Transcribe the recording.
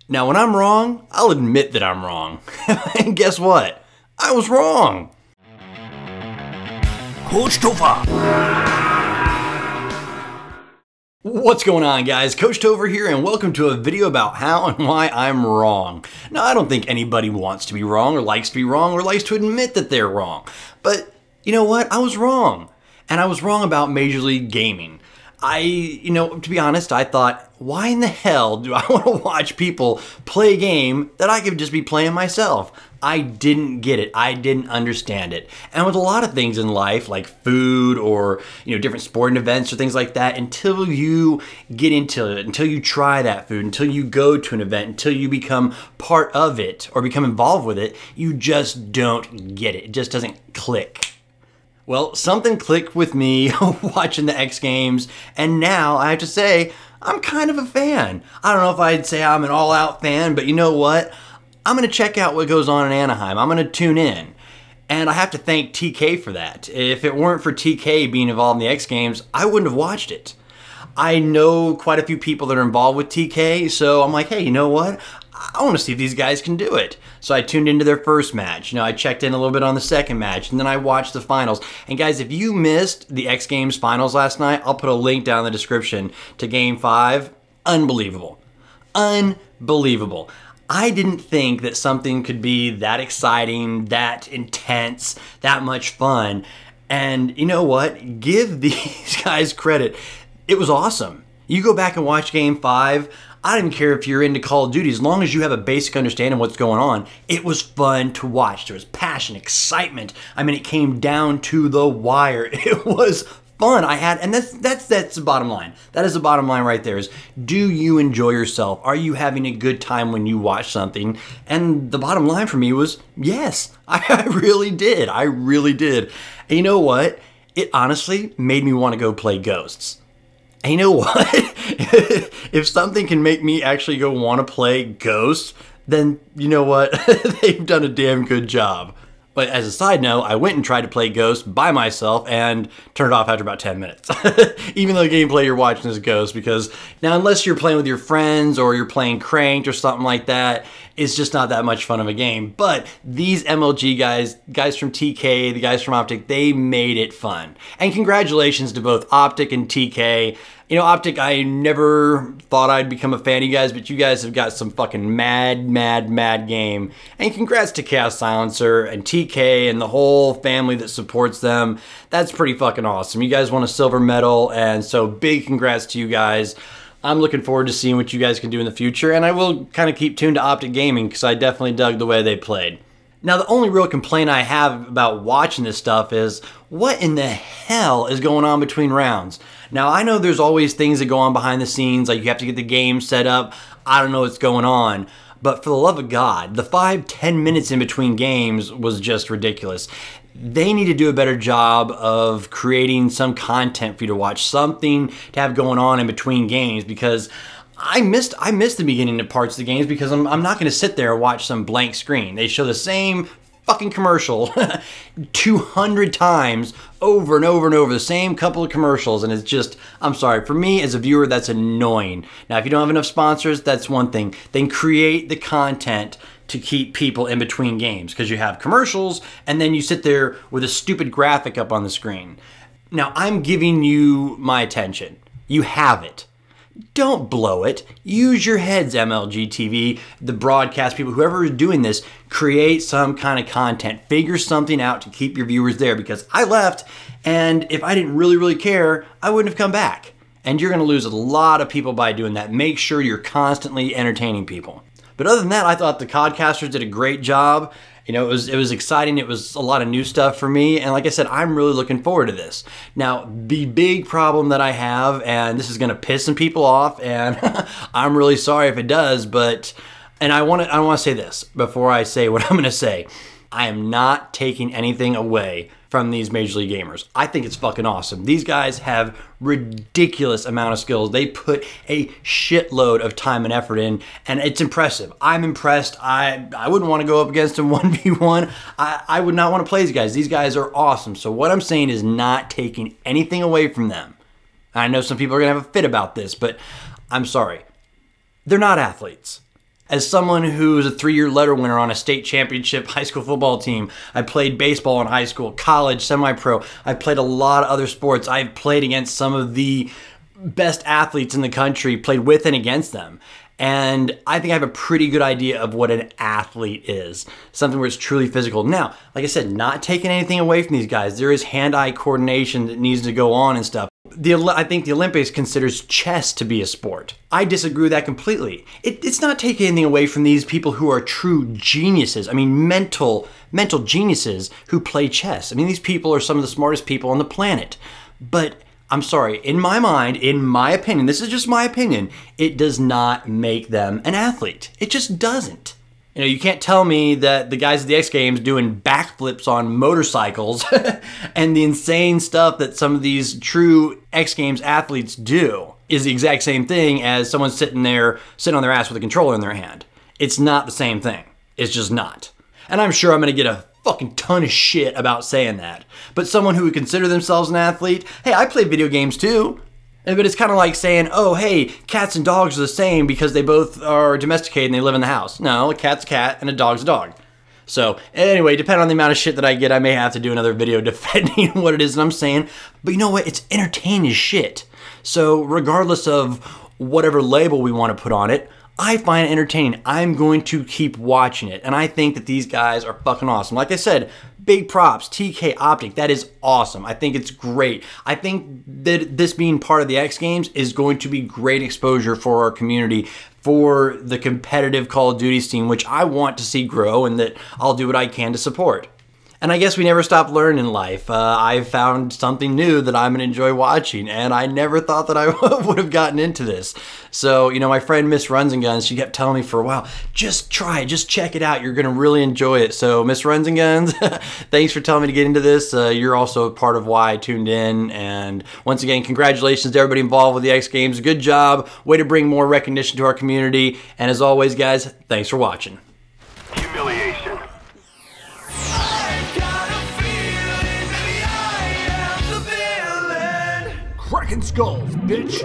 Now, when I'm wrong, I'll admit that I'm wrong. And guess what? I was wrong. Coach Topher. What's going on, guys? Coach Topher here, and welcome to a video about how and why I'm wrong. Now, I don't think anybody wants to be wrong or likes to be wrong or likes to admit that they're wrong. But you know what? I was wrong. And I was wrong about Major League Gaming. To be honest, I thought, why in the hell do I want to watch people play a game that I could just be playing myself? I didn't get it. I didn't understand it. And with a lot of things in life, like food or, different sporting events or things like that, until you get into it, until you try that food, until you go to an event, until you become part of it or become involved with it, you just don't get it. It just doesn't click. Well, something clicked with me watching the X Games, and now I have to say, I'm kind of a fan. I don't know if I'd say I'm an all-out fan, but you know what? I'm going to check out what goes on in Anaheim. I'm going to tune in. And I have to thank TK for that. If it weren't for TK being involved in the X Games, I wouldn't have watched it. I know quite a few people that are involved with TK, so I'm like, hey, you know what? I want to see if these guys can do it. So I tuned into their first match. I checked in a little bit on the second match, and then I watched the finals. And guys, if you missed the X Games finals last night, I'll put a link down in the description to Game 5. Unbelievable. Unbelievable. I didn't think that something could be that exciting, that intense, that much fun. And you know what? Give these guys credit. It was awesome. You go back and watch Game 5, I didn't care if you're into Call of Duty, as long as you have a basic understanding of what's going on, it was fun to watch. There was passion, excitement. I mean, it came down to the wire. It was fun. And that's the bottom line. That is the bottom line right there is, do you enjoy yourself? Are you having a good time when you watch something? And the bottom line for me was, yes, I really did. I really did. And you know what? It honestly made me want to go play Ghosts. And you know what? If something can make me actually go want to play Ghosts, then you know what? They've done a damn good job. But as a side note, I went and tried to play Ghost by myself and turned it off after about 10 minutes. Even though the gameplay you're watching is Ghost, because now unless you're playing with your friends or you're playing Cranked or something like that, it's just not that much fun of a game. But these MLG guys from TK, the guys from OpTic, they made it fun. And congratulations to both OpTic and TK. OpTic, I never thought I'd become a fan of you guys, but you guys have got some fucking mad game. And congrats to Chaos Silencer and TK and the whole family that supports them. That's pretty fucking awesome. You guys won a silver medal, and so big congrats to you guys. I'm looking forward to seeing what you guys can do in the future, and I will kind of keep tuned to OpTic Gaming because I definitely dug the way they played. Now, the only real complaint I have about watching this stuff is, what in the hell is going on between rounds? Now, I know there's always things that go on behind the scenes, like you have to get the game set up. I don't know what's going on. But for the love of God, the 5-10 minutes in between games was just ridiculous. They need to do a better job of creating some content for you to watch, something to have going on in between games, because I missed the beginning of parts of the games because I'm not going to sit there and watch some blank screen. They show the same fucking commercial 200 times over and over, the same couple of commercials, and it's just, I'm sorry, for me as a viewer, that's annoying. Now, if you don't have enough sponsors, that's one thing. Then create the content to keep people in between games, because you have commercials and then you sit there with a stupid graphic up on the screen. Now, I'm giving you my attention. You have it. Don't blow it. Use your heads, MLG TV, the broadcast people, whoever is doing this, create some kind of content. Figure something out to keep your viewers there, because I left, and if I didn't really care, I wouldn't have come back. And you're going to lose a lot of people by doing that. Make sure you're constantly entertaining people. But other than that, I thought the codcasters did a great job. It was exciting. It was a lot of new stuff for me. And like I said, I'm really looking forward to this. Now, the big problem that I have, and this is going to piss some people off, and I'm really sorry if it does, and I want to say this before I say what I'm going to say. I am not taking anything away from these Major League Gamers. I think it's fucking awesome. These guys have ridiculous amount of skills. They put a shitload of time and effort in, and it's impressive. I'm impressed. I wouldn't want to go up against them 1v1. I would not want to play these guys. These guys are awesome. So what I'm saying is not taking anything away from them. I know some people are going to have a fit about this, but I'm sorry. They're not athletes. As someone who's a 3-year letter winner on a state championship high school football team, I played baseball in high school, college, semi-pro. I played a lot of other sports. I've played against some of the best athletes in the country, played with and against them. And I think I have a pretty good idea of what an athlete is. Something where it's truly physical. Now, like I said, not taking anything away from these guys. There is hand-eye coordination that needs to go on and stuff. I think the Olympics considers chess to be a sport. I disagree with that completely. It's not taking anything away from these people who are true geniuses. I mean, mental geniuses who play chess. I mean, these people are some of the smartest people on the planet. But I'm sorry, in my mind, in my opinion, this is just my opinion, it does not make them an athlete. It just doesn't. You know, you can't tell me that the guys at the X Games doing backflips on motorcycles and the insane stuff that some of these true X Games athletes do is the exact same thing as someone sitting on their ass with a controller in their hand. It's not the same thing. It's just not. And I'm sure I'm going to get a fucking ton of shit about saying that. But someone who would consider themselves an athlete, hey, I play video games too. But it's kind of like saying, oh, hey, cats and dogs are the same because they both are domesticated and they live in the house. No, a cat's a cat and a dog's a dog. So anyway, depending on the amount of shit that I get, I may have to do another video defending what it is that I'm saying. But you know what? It's entertaining as shit. So regardless of whatever label we want to put on it, I find it entertaining. I'm going to keep watching it. And I think that these guys are fucking awesome. Like I said, big props, TK OpTic. That is awesome. I think it's great. I think that this being part of the X Games is going to be great exposure for our community, for the competitive Call of Duty scene, which I want to see grow and that I'll do what I can to support. And I guess we never stop learning in life. I've found something new that I'm going to enjoy watching, and I never thought that I would have gotten into this. So, you know, my friend Miss Runs and Guns, she kept telling me for a while, just try it, just check it out. You're going to really enjoy it. So, Miss Runs and Guns, thanks for telling me to get into this. You're also a part of why I tuned in. And once again, congratulations to everybody involved with the X Games. Good job. Way to bring more recognition to our community. And as always, guys, thanks for watching. Humiliation. Cracking skulls, bitch!